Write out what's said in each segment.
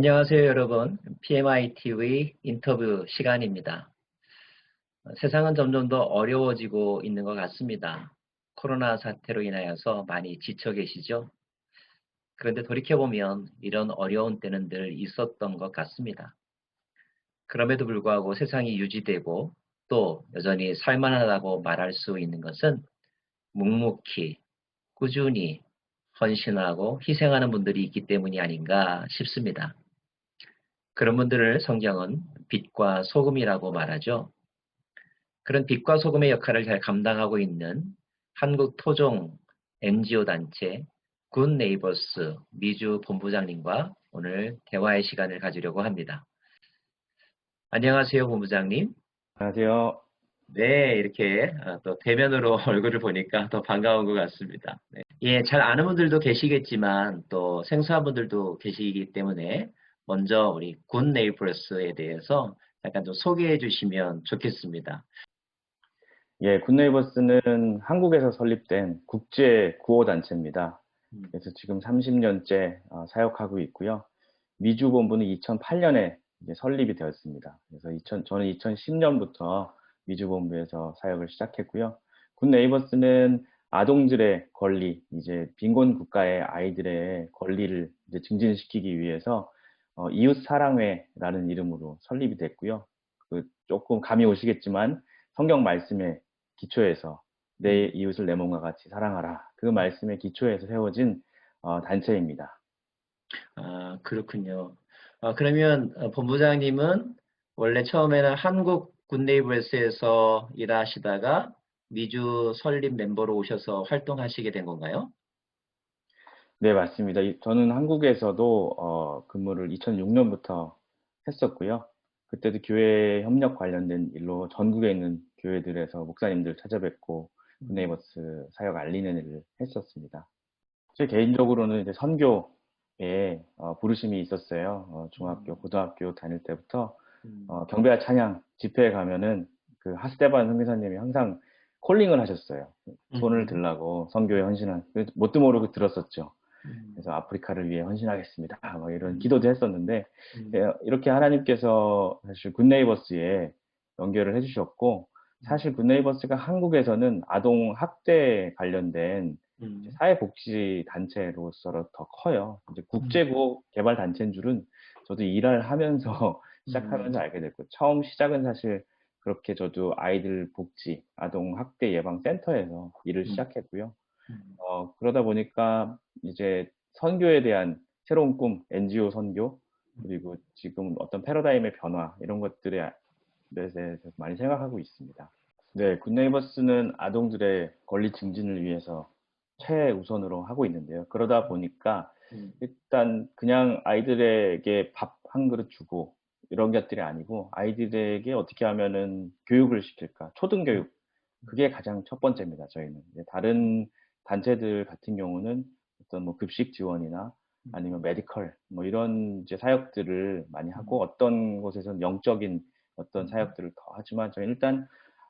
안녕하세요, 여러분. PMI TV 인터뷰 시간입니다. 세상은 점점 더 어려워지고 있는 것 같습니다. 코로나 사태로 인하여서 많이 지쳐 계시죠? 그런데 돌이켜보면 이런 어려운 때는 늘 있었던 것 같습니다. 그럼에도 불구하고 세상이 유지되고 또 여전히 살만하다고 말할 수 있는 것은 묵묵히, 꾸준히 헌신하고 희생하는 분들이 있기 때문이 아닌가 싶습니다. 그런 분들을 성경은 빛과 소금이라고 말하죠. 그런 빛과 소금의 역할을 잘 감당하고 있는 한국 토종 NGO 단체 굿 네이버스 미주 본부장님과 오늘 대화의 시간을 가지려고 합니다. 안녕하세요, 본부장님. 안녕하세요. 네, 이렇게 또 대면으로 얼굴을 보니까 더 반가운 것 같습니다. 네. 예, 잘 아는 분들도 계시겠지만 또 생소한 분들도 계시기 때문에 먼저 우리 굿 네이버스에 대해서 약간 좀 소개해 주시면 좋겠습니다. 예, 굿네이버스는 한국에서 설립된 국제 구호 단체입니다. 음, 그래서 지금 30년째 사역하고 있고요. 미주 본부는 2008년에 설립이 되었습니다. 그래서 저는 2010년부터 미주 본부에서 사역을 시작했고요. 굿네이버스는 아동들의 권리, 이제 빈곤 국가의 아이들의 권리를 이제 증진시키기 위해서 이웃사랑회라는 이름으로 설립이 됐고요. 조금 감이 오시겠지만 성경 말씀에 기초해서 내 음, 이웃을 내 몸과 같이 사랑하라. 그 말씀에 기초해서 세워진 단체입니다. 아, 그렇군요. 그러면 본부장님은 원래 처음에는 한국 굿네이버스에서 일하시다가 미주 설립 멤버로 오셔서 활동하시게 된 건가요? 네, 맞습니다. 저는 한국에서도 근무를 2006년부터 했었고요. 그때도 교회 협력 관련된 일로 전국에 있는 교회들에서 목사님들 찾아뵙고 음, 굿네이버스 사역 알리는 일을 했었습니다. 제 개인적으로는 이제 선교에 부르심이 있었어요. 중학교, 음, 고등학교 다닐 때부터 음, 경배와 찬양 집회에 가면은 그 하스테반 선교사님이 항상 콜링을 하셨어요. 손을 음, 들라고 선교에 헌신한 뭣도 모르고 들었었죠. 음, 그래서 아프리카를 위해 헌신하겠습니다. 막 이런 음, 기도도 했었는데 음, 이렇게 하나님께서 사실 굿네이버스에 연결을 해주셨고 음, 사실 굿네이버스가 한국에서는 아동 학대 관련된 이제 음, 사회복지 단체로서 더 커요. 이제 음, 국제구 개발 단체인 줄은 저도 일을 하면서 시작하면서 음, 알게 됐고 처음 시작은 사실 그렇게 저도 아이들 복지, 아동 학대 예방 센터에서 일을 음, 시작했고요. 음, 그러다 보니까 이제 선교에 대한 새로운 꿈, NGO 선교, 그리고 지금 어떤 패러다임의 변화, 이런 것들에 대해서 많이 생각하고 있습니다. 네, 굿네이버스는 아동들의 권리 증진을 위해서 최우선으로 하고 있는데요. 그러다 보니까 음, 일단 그냥 아이들에게 밥 한 그릇 주고 이런 것들이 아니고 아이들에게 어떻게 하면은 교육을 시킬까? 음, 초등교육. 그게 가장 첫 번째입니다, 저희는. 이제 다른 단체들 같은 경우는 어떤 뭐 급식 지원이나 아니면 메디컬 뭐 이런 이제 사역들을 많이 하고 음, 어떤 곳에서는 영적인 어떤 음, 사역들을 더 하지만 저희는 일단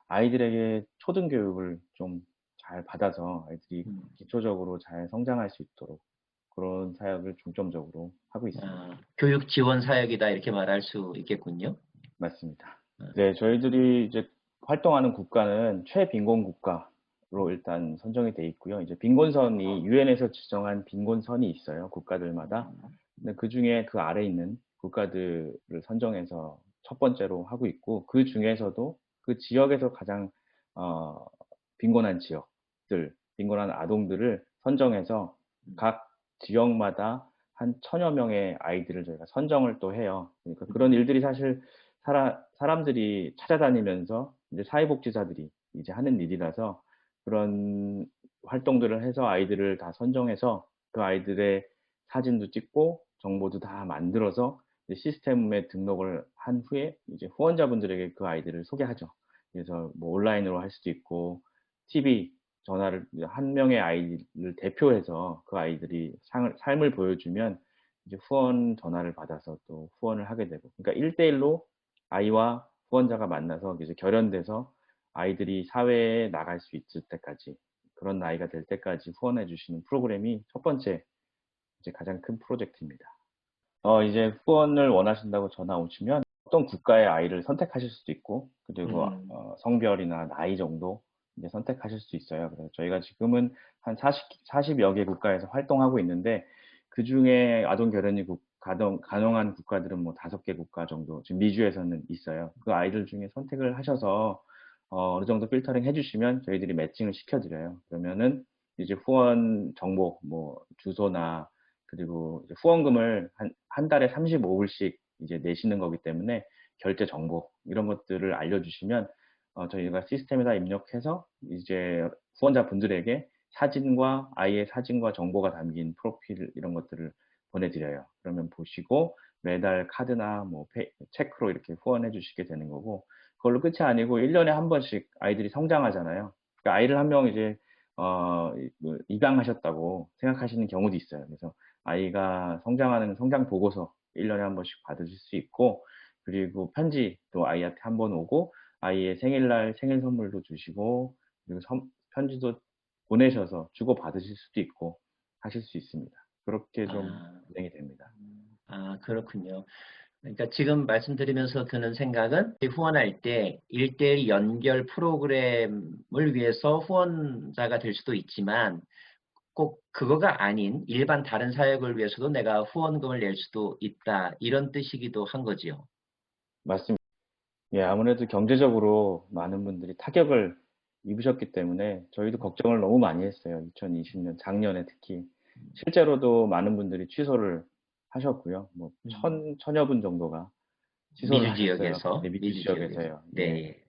아이들에게 초등교육을 좀 잘 받아서 아이들이 음. 기초적으로 잘 성장할 수 있도록 그런 사역을 중점적으로 하고 있습니다. 교육 지원 사역이다 이렇게 말할 수 있겠군요. 맞습니다. 아, 네, 저희들이 이제 활동하는 국가는 최빈곤 국가로 일단 선정이 돼 있고요. 이제 빈곤선이 유엔에서 지정한 빈곤선이 있어요. 국가들마다. 근데 그 중에 그 아래 있는 국가들을 선정해서 첫 번째로 하고 있고 그 중에서도 그 지역에서 가장 어, 빈곤한 지역들, 빈곤한 아동들을 선정해서 각 지역마다 한 천여 명의 아이들을 저희가 선정을 또 해요. 그러니까 그런 음, 일들이 사실 사람들이 찾아다니면서 이제 사회복지사들이 이제 하는 일이라서 그런 활동들을 해서 아이들을 다 선정해서 그 아이들의 사진도 찍고 정보도 다 만들어서 이제 시스템에 등록을 한 후에 이제 후원자분들에게 그 아이들을 소개하죠. 그래서 뭐 온라인으로 할 수도 있고 TV 전화를 한 명의 아이를 대표해서 그 아이들이 삶을 보여주면 이제 후원 전화를 받아서 또 후원을 하게 되고 그러니까 1대1로 아이와 후원자가 만나서 이제 결연돼서 아이들이 사회에 나갈 수 있을 때까지 그런 나이가 될 때까지 후원해 주시는 프로그램이 첫 번째 이제 가장 큰 프로젝트입니다. 이제 후원을 원하신다고 전화 오시면 어떤 국가의 아이를 선택하실 수도 있고, 그리고 음, 성별이나 나이 정도 이제 선택하실 수 있어요. 그래서 저희가 지금은 한 40여 개 국가에서 활동하고 있는데, 그 중에 아동 결연이 가능한 국가들은 뭐 5개 국가 정도 지금 미주에서는 있어요. 그 아이들 중에 선택을 하셔서 어느 정도 필터링 해주시면 저희들이 매칭을 시켜드려요. 그러면은 이제 후원 정보, 뭐 주소나 그리고 이제 후원금을 한 달에 35불씩 이제 내시는 거기 때문에 결제 정보 이런 것들을 알려주시면 저희가 시스템에다 입력해서 이제 후원자분들에게 사진과 아이의 사진과 정보가 담긴 프로필 이런 것들을 보내드려요. 그러면 보시고 매달 카드나 뭐 체크로 이렇게 후원해 주시게 되는 거고, 그걸로 끝이 아니고 1년에 한 번씩 아이들이 성장하잖아요. 그러니까 아이를 한 명 이제 입양하셨다고 생각하시는 경우도 있어요. 그래서 아이가 성장하는 성장 보고서 1년에 한 번씩 받으실 수 있고, 그리고 편지도 아이한테 한 번 오고, 아이의 생일날 생일 선물도 주시고, 그리고 편지도 보내셔서 주고 받으실 수도 있고 하실 수 있습니다. 그렇게 좀 아, 진행이 됩니다. 그렇군요. 그러니까 지금 말씀드리면서 드는 생각은 후원할 때 1대1 연결 프로그램을 위해서 후원자가 될 수도 있지만 꼭 그거가 아닌 일반 다른 사역을 위해서도 내가 후원금을 낼 수도 있다. 이런 뜻이기도 한 거지요. 맞습니다. 예, 아무래도 경제적으로 많은 분들이 타격을 입으셨기 때문에 저희도 걱정을 너무 많이 했어요. 2020년 작년에 특히 실제로도 많은 분들이 취소를 하셨고요. 뭐 음, 천여 분 정도가 취소를 미주 하셨어요. 네, 지역에서, 미주 미주 지역에서. 지역에서요. 예. 네.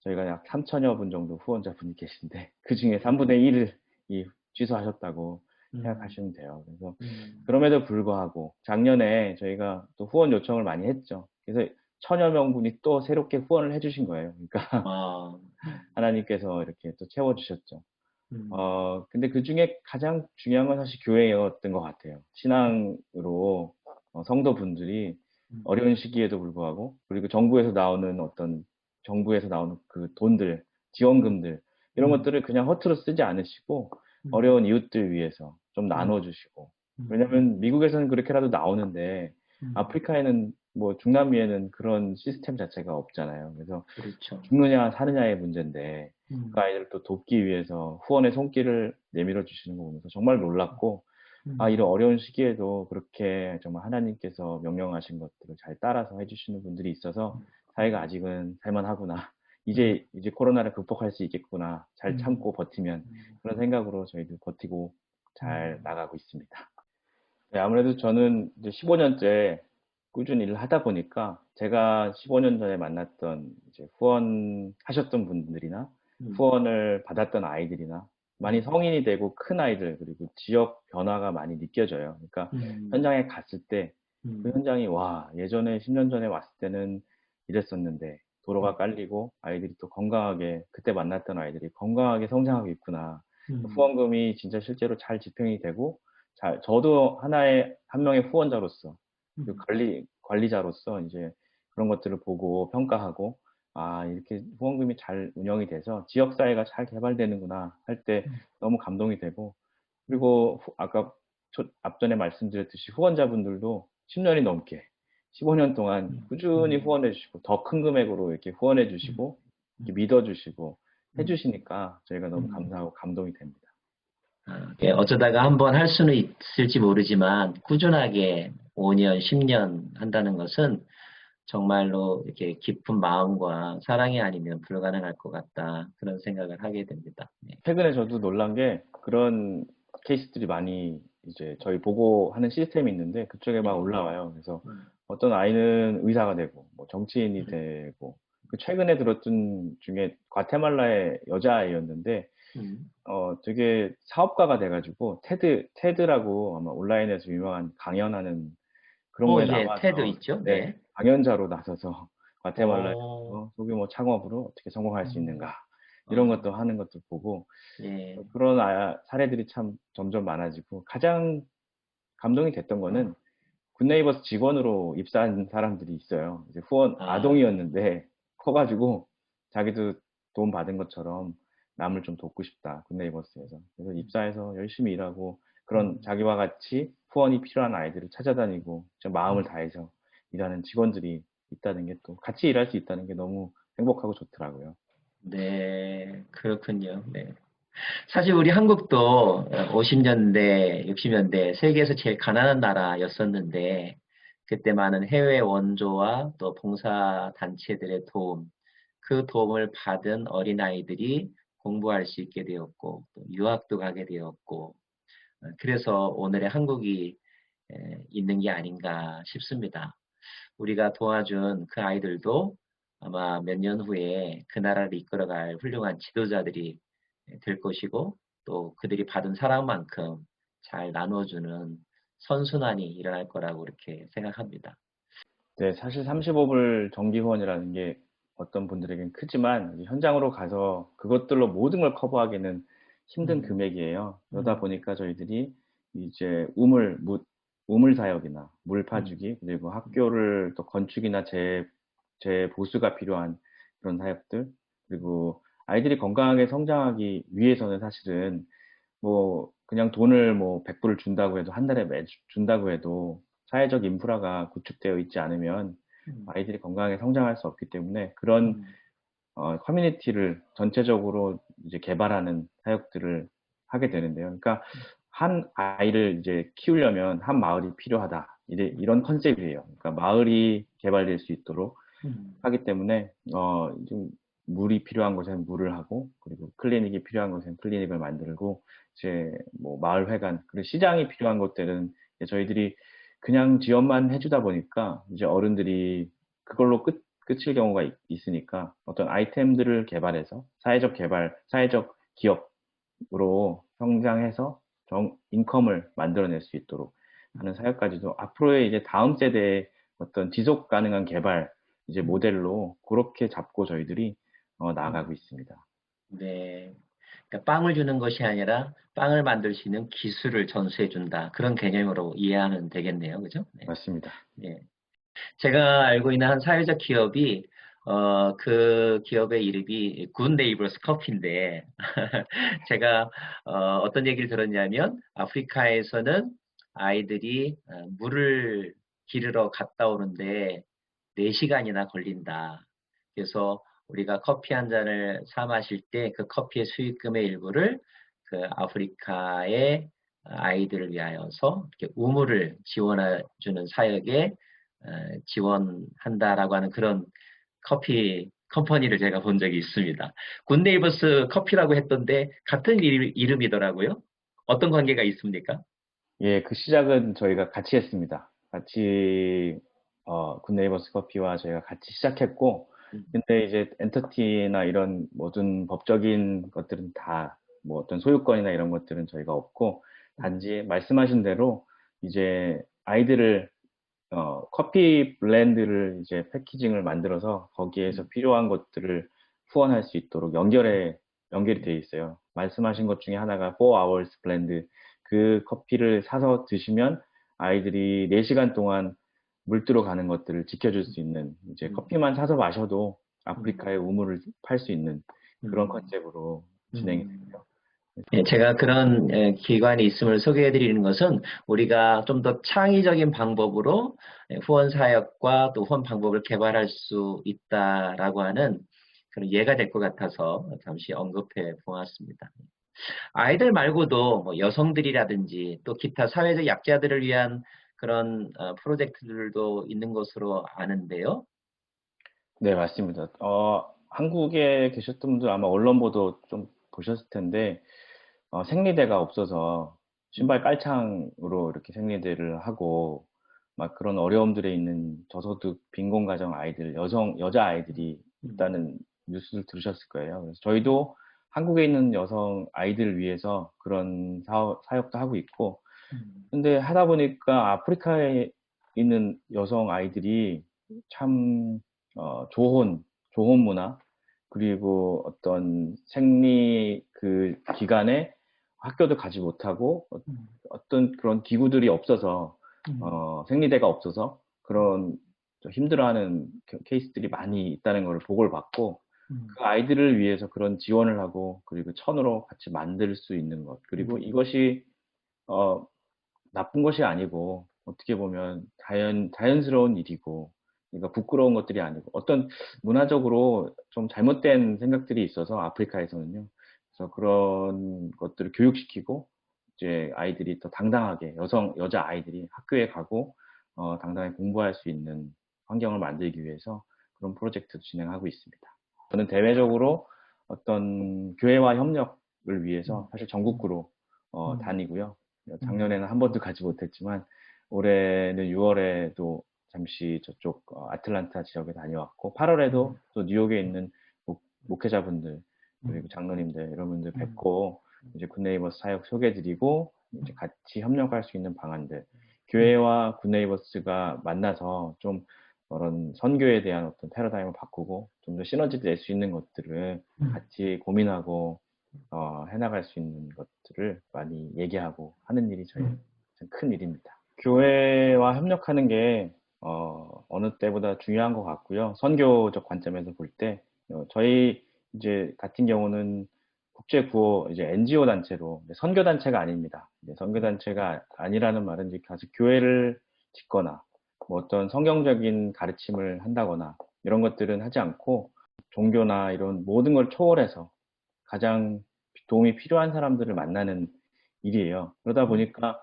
저희가 약 3천여 분 정도 후원자분이 계신데 그중에 음, 3분의 1을 취소하셨다고 음, 생각하시면 돼요. 그래서 음, 그럼에도 불구하고 작년에 저희가 또 후원 요청을 많이 했죠. 그래서 천여 명분이 또 새롭게 후원을 해주신 거예요. 그러니까 아, 하나님께서 이렇게 또 채워주셨죠. 음, 근데 그 중에 가장 중요한 건 사실 교회였던 것 같아요. 신앙으로 성도분들이 음, 어려운 시기에도 불구하고, 그리고 정부에서 나오는 그 돈들, 지원금들, 이런 음, 것들을 그냥 허투루 쓰지 않으시고, 음, 어려운 이웃들 위해서 좀 음, 나눠주시고, 음, 왜냐면 미국에서는 그렇게라도 나오는데, 음, 아프리카에는 뭐 중남미에는 그런 시스템 자체가 없잖아요. 그래서 그렇죠. 죽느냐 사느냐의 문제인데 그 음, 아이들을 또 돕기 위해서 후원의 손길을 내밀어 주시는 거 보면서 정말 놀랐고, 이런 음, 어려운 시기에도 그렇게 정말 하나님께서 명령하신 것들을 잘 따라서 해주시는 분들이 있어서 사회가 음, 아직은 살만하구나. 음, 이제 코로나를 극복할 수 있겠구나. 잘 음, 참고 버티면. 음, 그런 생각으로 저희도 버티고 잘 음, 나가고 있습니다. 네, 아무래도 저는 이제 15년째 꾸준히 일을 하다 보니까 제가 15년 전에 만났던 이제 후원하셨던 분들이나 음, 후원을 받았던 아이들이나 많이 음, 성인이 되고 큰 아이들 그리고 지역 변화가 많이 느껴져요. 그러니까 음, 현장에 갔을 때 그 음, 현장이 와, 예전에 10년 전에 왔을 때는 이랬었는데 도로가 음, 깔리고 아이들이 또 건강하게 그때 만났던 아이들이 건강하게 성장하고 있구나. 음, 후원금이 진짜 실제로 잘 집행이 되고 저도 한 명의 후원자로서, 그 음, 관리자로서 이제 그런 것들을 보고 평가하고, 이렇게 후원금이 잘 운영이 돼서 지역사회가 잘 개발되는구나 할 때 음, 너무 감동이 되고, 음, 그리고 아까 앞전에 말씀드렸듯이 후원자분들도 10년이 넘게, 15년 동안 음, 꾸준히 음, 후원해 주시고, 더 큰 금액으로 이렇게 후원해 음, 주시고, 이렇게 음, 믿어주시고 음, 해주시니까 저희가 너무 음. 감사하고 감동이 됩니다. 예, 어쩌다가 한번 할 수는 있을지 모르지만 꾸준하게 5년, 10년 한다는 것은 정말로 이렇게 깊은 마음과 사랑이 아니면 불가능할 것 같다. 그런 생각을 하게 됩니다. 네. 최근에 저도 놀란 게 그런 케이스들이 많이 이제 저희 보고하는 시스템이 있는데 그쪽에 막 네. 올라와요. 그래서 음, 어떤 아이는 의사가 되고 뭐 정치인이 음, 되고, 그 최근에 들었던 중에 과테말라의 여자아이였는데 음. 되게 사업가가 돼가지고 테드라고 아마 온라인에서 유명한 강연하는 그런 거에 예, 테드 나와서, 있죠? 네, 네. 강연자로 나서서 어, 과테말라에서 소규모 창업으로 어떻게 성공할 수 음, 있는가 이런 아, 것도 하는 것도 보고, 예, 그런 사례들이 참 점점 많아지고, 가장 감동이 됐던 거는 굿네이버스 직원으로 입사한 사람들이 있어요. 이제 후원 아, 아동이었는데 커가지고 자기도 도움 받은 것처럼 남을 좀 돕고 싶다, 굿네이버스에서. 그래서 입사해서 열심히 일하고 그런 자기와 같이 후원이 필요한 아이들을 찾아다니고 진짜 마음을 음. 다해서 일하는 직원들이 있다는 게 또 같이 일할 수 있다는 게 너무 행복하고 좋더라고요. 네, 그렇군요. 네. 사실 우리 한국도 50년대, 60년대 세계에서 제일 가난한 나라였었는데 그때 많은 해외 원조와 또 봉사 단체들의 도움, 그 도움을 받은 어린아이들이 공부할 수 있게 되었고 또 유학도 가게 되었고 그래서 오늘의 한국이 있는 게 아닌가 싶습니다. 우리가 도와준 그 아이들도 아마 몇 년 후에 그 나라를 이끌어갈 훌륭한 지도자들이 될 것이고 또 그들이 받은 사랑만큼 잘 나눠주는 선순환이 일어날 거라고 이렇게 생각합니다. 네, 사실 35불 정기 후원이라는 게 어떤 분들에겐 크지만 이제 현장으로 가서 그것들로 모든 걸 커버하기는 힘든 음, 금액이에요. 그러다 음, 보니까 저희들이 이제 우물 사역이나 물 음, 파주기, 그리고 학교를 또 건축이나 재보수가 필요한 그런 사역들, 그리고 아이들이 건강하게 성장하기 위해서는 사실은 뭐 그냥 돈을 뭐 100불을 준다고 해도 한 달에 매주 준다고 해도 사회적 인프라가 구축되어 있지 않으면 음, 아이들이 건강하게 성장할 수 없기 때문에 그런 음, 커뮤니티를 전체적으로 이제 개발하는 사역들을 하게 되는데요. 그러니까 한 아이를 이제 키우려면 한 마을이 필요하다. 이런 컨셉이에요. 그러니까 마을이 개발될 수 있도록 음, 하기 때문에 좀 물이 필요한 곳에는 물을 하고, 그리고 클리닉이 필요한 곳에는 클리닉을 만들고, 이제 뭐 마을 회관 그리고 시장이 필요한 곳들은 이제 저희들이 그냥 지원만 해주다 보니까 이제 어른들이 그걸로 끝일 경우가 있으니까 어떤 아이템들을 개발해서 사회적 기업으로 성장해서 인컴을 만들어낼 수 있도록 하는 사역까지도 앞으로의 이제 다음 세대의 어떤 지속 가능한 개발 이제 음, 모델로 그렇게 잡고 저희들이 나아가고 음. 있습니다. 네. 그러니까 빵을 주는 것이 아니라 빵을 만들 수 있는 기술을 전수해 준다. 그런 개념으로 이해하면 되겠네요. 그죠? 네. 맞습니다. 네. 제가 알고 있는 한 사회적 기업이 그 기업의 이름이 굿 네이버스 커피인데 제가 어떤 얘기를 들었냐면 아프리카에서는 아이들이 물을 기르러 갔다 오는데 4시간이나 걸린다. 그래서 우리가 커피 한 잔을 사 마실 때 그 커피의 수익금의 일부를 그 아프리카의 아이들을 위하여서 이렇게 우물을 지원해 주는 사역에 지원한다라고 하는 그런 커피 컴퍼니를 제가 본 적이 있습니다. 굿네이버스 커피라고 했던데 같은 이름이더라고요. 어떤 관계가 있습니까? 예, 그 시작은 저희가 같이 했습니다. 같이 굿네이버스 커피와 저희가 같이 시작했고, 음, 근데 이제 엔터티나 이런 모든 법적인 것들은 다 뭐 어떤 소유권이나 이런 것들은 저희가 없고, 음, 단지 말씀하신 대로 이제 아이들을 커피 블렌드를 이제 패키징을 만들어서 거기에서 음, 필요한 것들을 후원할 수 있도록 연결이 되어 있어요. 말씀하신 것 중에 하나가 4 hours 블렌드. 그 커피를 사서 드시면 아이들이 4시간 동안 물 뜨러 가는 것들을 지켜줄 수 있는 이제 음, 커피만 사서 마셔도 음, 아프리카의 우물을 팔 수 있는 그런 음, 컨셉으로 진행이 음. 되고요. 예, 그래서 제가 그런 기관이 있음을 소개해 드리는 것은 우리가 좀 더 창의적인 방법으로 후원 사역과 또 후원 방법을 개발할 수 있다라고 하는 그런 예가 될 것 같아서 잠시 언급해 보았습니다. 아이들 말고도 뭐 여성들이라든지 또 기타 사회적 약자들을 위한 그런 프로젝트들도 있는 것으로 아는데요. 네, 맞습니다. 한국에 계셨던 분들 아마 언론 보도 좀 보셨을 텐데, 생리대가 없어서 신발 음, 깔창으로 이렇게 생리대를 하고, 막 그런 어려움들에 있는 저소득 빈곤 가정 아이들, 여자 아이들이 음, 있다는 뉴스를 들으셨을 거예요. 그래서 저희도 한국에 있는 여성 아이들을 위해서 그런 사역도 하고 있고, 음, 근데 하다 보니까 아프리카에 있는 여성 아이들이 참, 조혼 문화, 그리고 어떤 생리 그 기간에 학교도 가지 못하고 음, 어떤 그런 기구들이 없어서, 음, 생리대가 없어서 그런 좀 힘들어하는 케이스들이 많이 있다는 걸 보고를 받고, 음, 그 아이들을 위해서 그런 지원을 하고, 그리고 천으로 같이 만들 수 있는 것, 그리고 음, 이것이 어, 나쁜 것이 아니고 어떻게 보면 자연스러운 일이고 그러니까 부끄러운 것들이 아니고 어떤 문화적으로 좀 잘못된 생각들이 있어서 아프리카에서는요. 그래서 그런 것들을 교육시키고 이제 아이들이 더 당당하게 여자 아이들이 학교에 가고 당당하게 공부할 수 있는 환경을 만들기 위해서 그런 프로젝트도 진행하고 있습니다. 저는 대외적으로 어떤 교회와 협력을 위해서 사실 전국구로 다니고요. 작년에는 한 번도 가지 못했지만 올해는 6월에도 잠시 저쪽 아틀란타 지역에 다녀왔고 8월에도 또 뉴욕에 있는 목회자분들 그리고 장로님들 이런 분들 뵙고 이제 굿네이버스 사역 소개해드리고 이제 같이 협력할 수 있는 방안들 교회와 굿네이버스가 만나서 좀 그런 선교에 대한 어떤 패러다임을 바꾸고 좀 더 시너지를 낼 수 있는 것들을 같이 고민하고 해나갈 수 있는 것들을 많이 얘기하고 하는 일이 저희 큰 일입니다. 교회와 협력하는 게 어느 때보다 중요한 것 같고요. 선교적 관점에서 볼 때 저희 이제 같은 경우는 국제구호 이제 NGO 단체로 선교 단체가 아닙니다. 선교 단체가 아니라는 말은 이제 가서 교회를 짓거나 뭐 어떤 성경적인 가르침을 한다거나 이런 것들은 하지 않고 종교나 이런 모든 걸 초월해서 가장 도움이 필요한 사람들을 만나는 일이에요. 그러다 보니까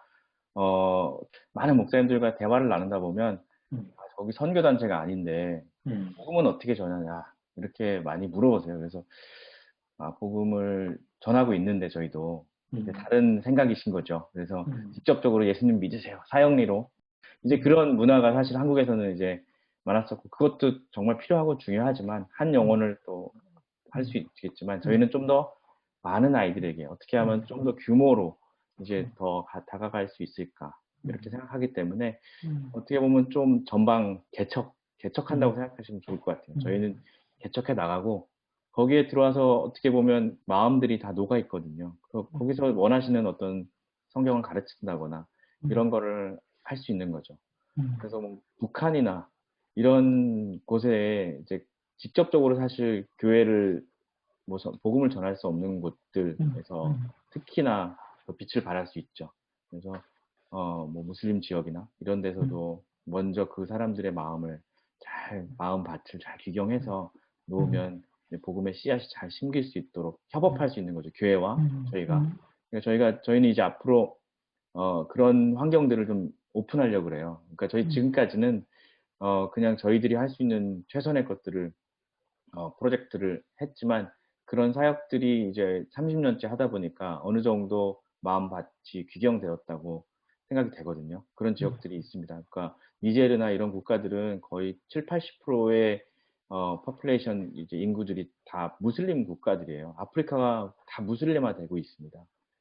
많은 목사님들과 대화를 나누다 보면 거기 선교단체가 아닌데 복음은 어떻게 전하냐 이렇게 많이 물어보세요. 그래서 복음을 전하고 있는데 저희도 다른 생각이신 거죠. 그래서 직접적으로 예수님 믿으세요. 사형리로 이제 그런 문화가 사실 한국에서는 이제 많았었고 그것도 정말 필요하고 중요하지만 한 영혼을 또 할 수 있겠지만 저희는 좀 더 많은 아이들에게 어떻게 하면 좀 더 규모로 이제 더 다가갈 수 있을까 이렇게 생각하기 때문에 어떻게 보면 좀 전방 개척한다고 생각하시면 좋을 것 같아요. 저희는 개척해 나가고 거기에 들어와서 어떻게 보면 마음들이 다 녹아 있거든요. 거기서 원하시는 어떤 성경을 가르친다거나 이런 거를 할 수 있는 거죠. 그래서 뭐 북한이나 이런 곳에 이제 직접적으로 사실 교회를 뭐 복음을 전할 수 없는 곳들에서 특히나 더 빛을 발할 수 있죠. 그래서 뭐 무슬림 지역이나 이런 데서도 먼저 그 사람들의 마음밭을 잘 규경해서 놓으면 복음의 씨앗이 잘 심길 수 있도록 협업할 수 있는 거죠. 교회와 저희가. 그러니까 저희는 이제 앞으로 그런 환경들을 좀 오픈하려고 그래요. 그러니까 저희 지금까지는 그냥 저희들이 할 수 있는 최선의 것들을 프로젝트를 했지만 그런 사역들이 이제 30년째 하다 보니까 어느 정도 마음밭이 규경되었다고 생각이 되거든요. 그런 지역들이 있습니다. 그러니까 니제르나 이런 국가들은 거의 7, 80%의 퍼플레이션 이제 인구들이 다 무슬림 국가들이에요. 아프리카가 다 무슬림화되고 있습니다.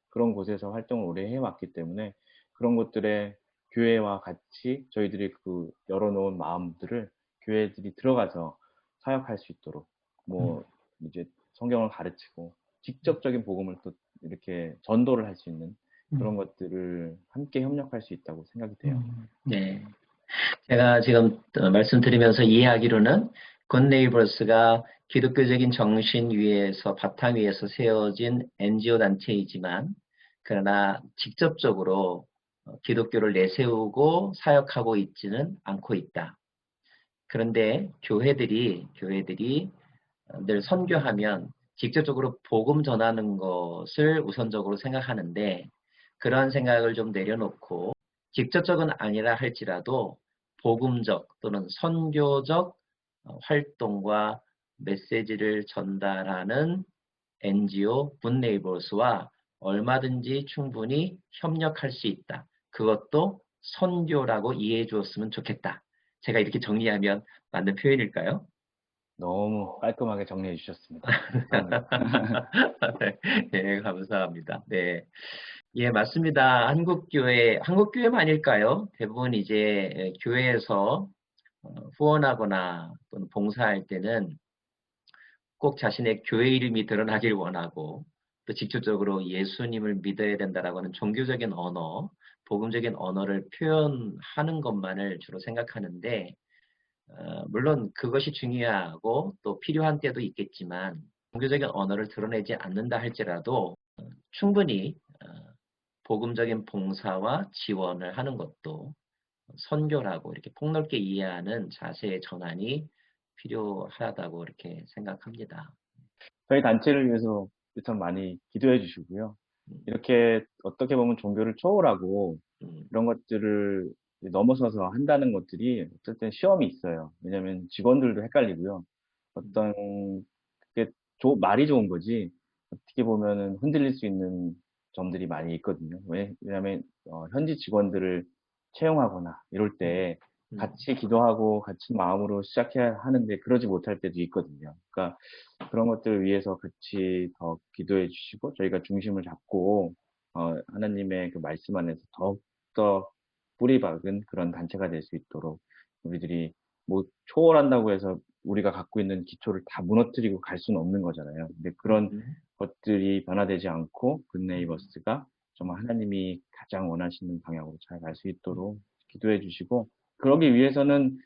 그런 곳에서 활동을 오래 해왔기 때문에 그런 곳들의 교회와 같이 저희들이 그 열어놓은 마음들을 교회들이 들어가서 사역할 수 있도록 뭐 이제 성경을 가르치고 직접적인 복음을 또 이렇게 전도를 할 수 있는 그런 것들을 함께 협력할 수 있다고 생각이 돼요. 네. 제가 지금 말씀드리면서 이해하기로는 굿네이버스가 기독교적인 정신 위에서 바탕 위에서 세워진 NGO 단체이지만 그러나 직접적으로 기독교를 내세우고 사역하고 있지는 않고 있다. 그런데 교회들이 늘 선교하면 직접적으로 복음 전하는 것을 우선적으로 생각하는데 그러한 생각을 좀 내려놓고 직접적은 아니라 할지라도 복음적 또는 선교적 활동과 메시지를 전달하는 NGO 굿네이버스와 얼마든지 충분히 협력할 수 있다. 그것도 선교라고 이해해 주었으면 좋겠다. 제가 이렇게 정리하면 맞는 표현일까요? 너무 깔끔하게 정리해 주셨습니다. 네, 감사합니다. 네. 예, 맞습니다. 한국교회만일까요? 대부분 이제 교회에서 후원하거나 또는 봉사할 때는 꼭 자신의 교회 이름이 드러나길 원하고 또 직접적으로 예수님을 믿어야 된다라고 하는 종교적인 언어, 복음적인 언어를 표현하는 것만을 주로 생각하는데 물론 그것이 중요하고 또 필요한 때도 있겠지만 종교적인 언어를 드러내지 않는다 할지라도 충분히 복음적인 봉사와 지원을 하는 것도 선교라고 이렇게 폭넓게 이해하는 자세의 전환이 필요하다고 이렇게 생각합니다. 저희 단체를 위해서 참 많이 기도해 주시고요. 음, 이렇게 어떻게 보면 종교를 초월하고 음, 이런 것들을 넘어서서 한다는 것들이 어쨌든 시험이 있어요. 왜냐하면 직원들도 헷갈리고요. 음, 어떤 그게 말이 좋은 거지 어떻게 보면은 흔들릴 수 있는 점들이 많이 있거든요. 왜냐하면 현지 직원들을 채용하거나 이럴 음, 때 음, 같이 기도하고 같이 마음으로 시작해야 하는데 그러지 못할 때도 있거든요. 그러니까 그런 것들을 위해서 같이 더 기도해 주시고 저희가 중심을 잡고 하나님의 그 말씀 안에서 더욱더 뿌리 박은 그런 단체가 될 수 있도록 우리들이 뭐 초월한다고 해서 우리가 갖고 있는 기초를 다 무너뜨리고 갈 수는 없는 거잖아요. 근데 그런 음, 것들이 변화되지 않고 음, 굿네이버스가 정말 하나님이 가장 원하시는 방향으로 잘 갈 수 음, 있도록 기도해 주시고 그러기 위해서는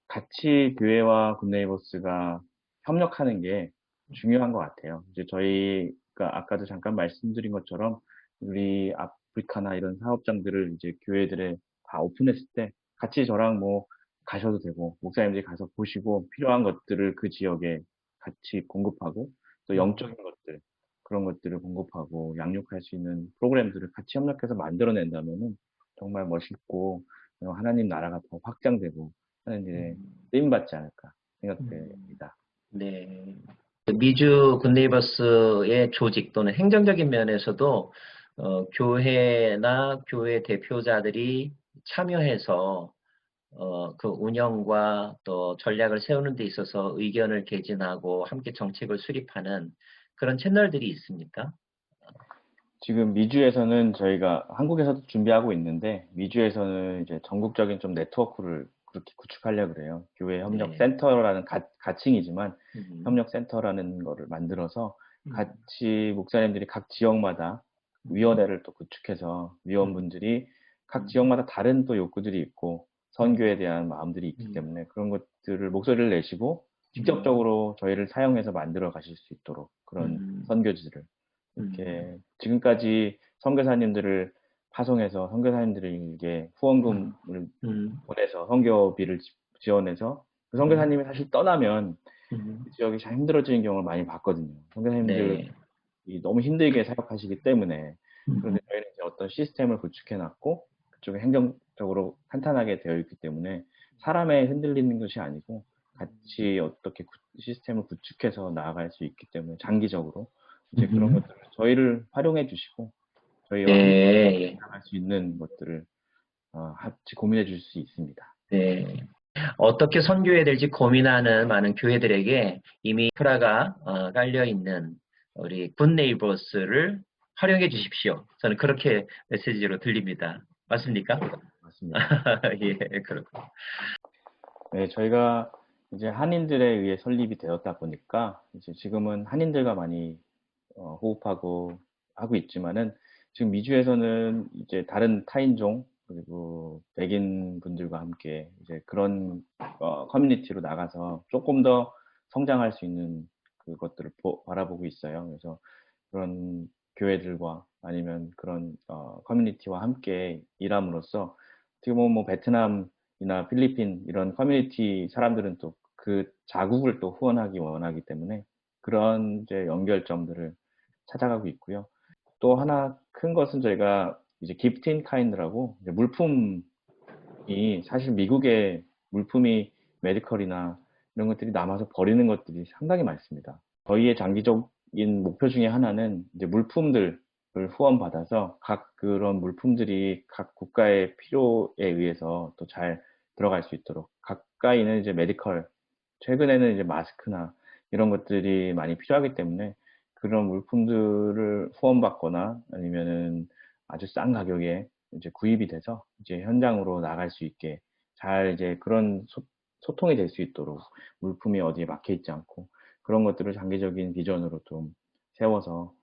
같이 교회와 굿네이버스가 협력하는 게 중요한 것 같아요. 이제 저희가 아까도 잠깐 말씀드린 것처럼 우리 아프리카나 이런 사업장들을 이제 교회들에 다 오픈했을 때 같이 저랑 뭐 가셔도 되고 목사님들이 가서 보시고 필요한 것들을 그 지역에 같이 공급하고 또 음, 영적인 것들 그런 것들을 공급하고 양육할 수 있는 프로그램들을 같이 협력해서 만들어낸다면은 정말 멋있고 하나님 나라가 더 확장되고 하는 일에 음, 쓰임받지 않을까 음. 생각됩니다. 네. 미주 굿네이버스의 조직 또는 행정적인 면에서도 교회나 교회 대표자들이 참여해서 그 운영과 또 전략을 세우는 데 있어서 의견을 개진하고 함께 정책을 수립하는 그런 채널들이 있습니까? 지금 미주에서는 저희가 한국에서도 준비하고 있는데 미주에서는 이제 전국적인 좀 네트워크를 그렇게 구축하려고 그래요. 교회 협력 네. 센터라는 가칭이지만 음, 협력 센터라는 거를 만들어서 음, 같이 목사님들이 각 지역마다 음, 위원회를 또 구축해서 음, 위원분들이 각 음, 지역마다 다른 또 욕구들이 있고 음, 선교에 대한 마음들이 있기 음, 때문에 그런 것들을 목소리를 내시고 음, 직접적으로 저희를 사용해서 만들어 가실 수 있도록 그런 음, 선교지를 음, 이렇게 지금까지 선교사님들을 파송해서 선교사님들에게 후원금을 음, 음, 보내서 선교비를 지원해서 그 음, 선교사님이 사실 떠나면 음, 그 지역이 참 힘들어지는 경우를 많이 봤거든요. 선교사님들이 네. 너무 힘들게 사역하시기 때문에 음, 그런데 저희는 이제 어떤 시스템을 구축해 놨고 그쪽에 행정적으로 탄탄하게 되어 있기 때문에 사람에 흔들리는 것이 아니고 같이 어떻게 시스템을 구축해서 나아갈 수 있기 때문에 장기적으로 이제 그런 음, 것들을 저희를 활용해 주시고 저희와 함께 네. 나갈 수 있는 것들을 같이 고민해 줄 수 있습니다. 네. 어떻게 선교해야 될지 고민하는 많은 교회들에게 이미 프라가 깔려 있는 우리 굿네이버스를 활용해 주십시오. 저는 그렇게 메시지로 들립니다. 맞습니까? 맞습니다. 예, 그렇고. 네, 저희가 이제 한인들에 의해 설립이 되었다 보니까 이제 지금은 한인들과 많이 호흡하고 하고 있지만은 지금 미주에서는 이제 다른 타인종 그리고 백인 분들과 함께 이제 그런 커뮤니티로 나가서 조금 더 성장할 수 있는 그것들을 바라보고 있어요. 그래서 그런 교회들과 아니면 그런 커뮤니티와 함께 일함으로써 어떻게 보면 뭐 베트남이나 필리핀 이런 커뮤니티 사람들은 또 그 자국을 또 후원하기 원하기 때문에 그런 이제 연결점들을 찾아가고 있고요. 또 하나 큰 것은 저희가 이제 기프트 인 카인드라고 물품이 사실 미국의 물품이 메디컬이나 이런 것들이 남아서 버리는 것들이 상당히 많습니다. 저희의 장기적인 목표 중에 하나는 이제 물품들을 후원받아서 각 그런 물품들이 각 국가의 필요에 의해서 또 잘 들어갈 수 있도록 가까이는 이제 메디컬, 최근에는 이제 마스크나 이런 것들이 많이 필요하기 때문에 그런 물품들을 후원받거나 아니면은 아주 싼 가격에 이제 구입이 돼서 이제 현장으로 나갈 수 있게 잘 이제 그런 소통이 될 수 있도록 물품이 어디에 막혀 있지 않고 그런 것들을 장기적인 비전으로 좀 세워서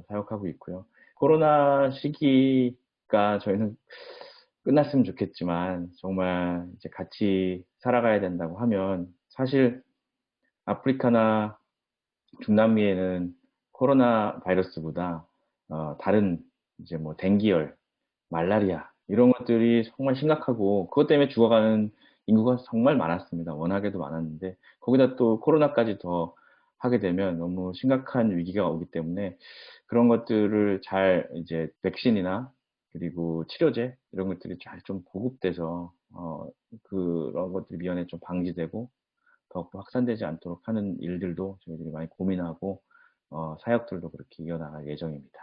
사역하고 있고요. 코로나 시기가 저희는 끝났으면 좋겠지만 정말 이제 같이 살아가야 된다고 하면 사실 아프리카나 중남미에는 코로나 바이러스보다 다른 이제 뭐 댕기열, 말라리아 이런 것들이 정말 심각하고 그것 때문에 죽어가는 인구가 정말 많았습니다. 워낙에도 많았는데 거기다 또 코로나까지 더 하게 되면 너무 심각한 위기가 오기 때문에 그런 것들을 잘 이제 백신이나 그리고 치료제 이런 것들이 잘 좀 보급돼서 그런 것들이 미연에 좀 방지되고 더욱더 확산되지 않도록 하는 일들도 저희들이 많이 고민하고 사역들도 그렇게 이어나갈 예정입니다.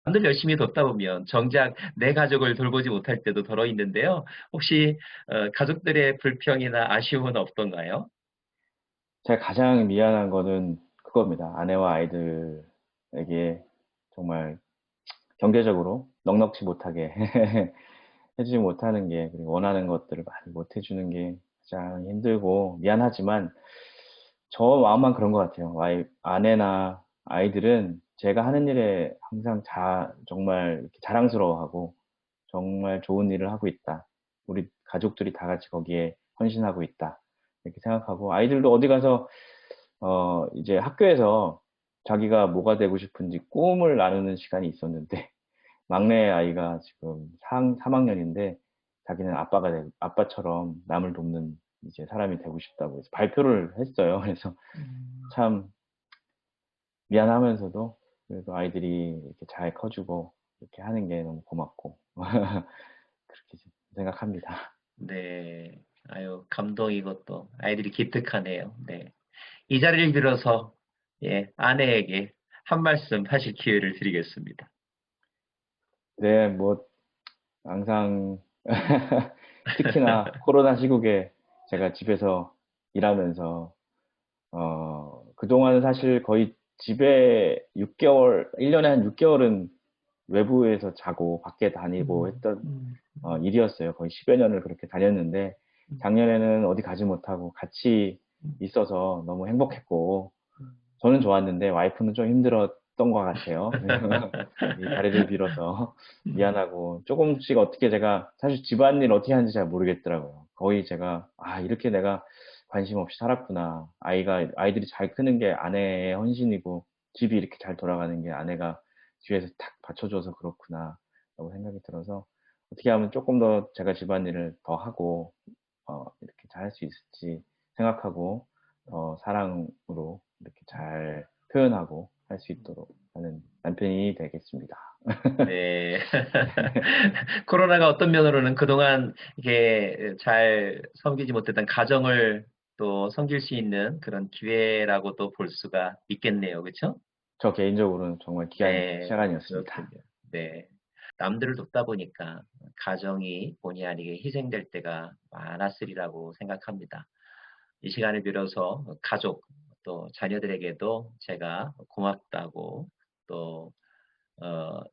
남들 열심히 돕다 보면 정작 내 가족을 돌보지 못할 때도 덜어 있는데요. 혹시 가족들의 불평이나 아쉬움은 없던가요? 제가 가장 미안한 거는 그겁니다. 아내와 아이들에게 정말 경제적으로 넉넉지 못하게 해주지 못하는 게, 그리고 원하는 것들을 많이 못 해주는 게 가장 힘들고 미안하지만 저 마음만 그런 것 같아요. 아내나 아이들은 제가 하는 일에 항상 정말 이렇게 자랑스러워하고 정말 좋은 일을 하고 있다. 우리 가족들이 다 같이 거기에 헌신하고 있다. 이렇게 생각하고 아이들도 어디 가서 이제 학교에서 자기가 뭐가 되고 싶은지 꿈을 나누는 시간이 있었는데 막내 아이가 지금 3학년인데 자기는 아빠처럼 남을 돕는 이제 사람이 되고 싶다고 해서 발표를 했어요. 그래서 참 미안하면서도 그래도 아이들이 이렇게 잘 커주고 이렇게 하는 게 너무 고맙고 그렇게 생각합니다. 네. 아유, 감동이고 또 아이들이 기특하네요. 네. 이 자리를 빌어서 예, 아내에게 한 말씀 하실 기회를 드리겠습니다. 네, 뭐 항상 특히나 코로나 시국에 제가 집에서 일하면서 그동안 사실 거의 집에 6개월, 1년에 한 6개월은 외부에서 자고 밖에 다니고 음, 했던 음, 일이었어요. 거의 10여 년을 그렇게 다녔는데 음, 작년에는 어디 가지 못하고 같이 음, 있어서 너무 행복했고 음. 저는 좋았는데 와이프는 좀 힘들었던 것 같아요. 이 자리를 빌어서 미안하고 조금씩 어떻게 제가 사실 집안일 어떻게 하는지 잘 모르겠더라고요. 거의 제가 이렇게 내가 관심 없이 살았구나. 아이들이 잘 크는 게 아내의 헌신이고 집이 이렇게 잘 돌아가는 게 아내가 뒤에서 탁 받쳐줘서 그렇구나 라고 생각이 들어서 어떻게 하면 조금 더 제가 집안일을 더 하고 이렇게 잘 할 수 있을지 생각하고 사랑으로 이렇게 잘 표현하고 할 수 있도록 하는 남편이 되겠습니다. 네. 코로나가 어떤 면으로는 그동안 이게 잘 섬기지 못했던 가정을 또 섬길 수 있는 그런 기회라고도 볼 수가 있겠네요. 그렇죠? 저 개인적으로는 정말 귀한 네, 시간이었습니다. 그렇군요. 네. 남들을 돕다 보니까 가정이 본의 아니게 희생될 때가 많았으리라고 생각합니다. 이 시간을 빌어서 가족 또 자녀들에게도 제가 고맙다고 또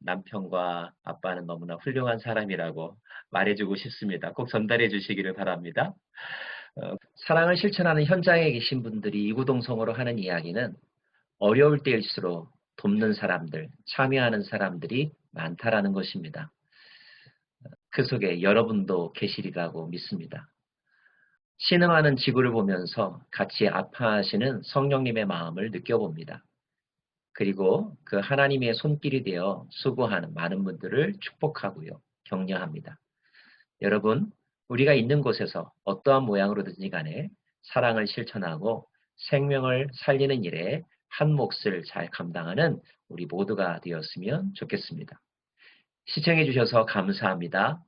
남편과 아빠는 너무나 훌륭한 사람이라고 말해주고 싶습니다. 꼭 전달해 주시기를 바랍니다. 사랑을 실천하는 현장에 계신 분들이 이구동성으로 하는 이야기는 어려울 때일수록 돕는 사람들, 참여하는 사람들이 많다라는 것입니다. 그 속에 여러분도 계시리라고 믿습니다. 신음하는 지구를 보면서 같이 아파하시는 성령님의 마음을 느껴봅니다. 그리고 그 하나님의 손길이 되어 수고하는 많은 분들을 축복하고요. 격려합니다. 여러분, 우리가 있는 곳에서 어떠한 모양으로든지 간에 사랑을 실천하고 생명을 살리는 일에 한 몫을 잘 감당하는 우리 모두가 되었으면 좋겠습니다. 시청해 주셔서 감사합니다.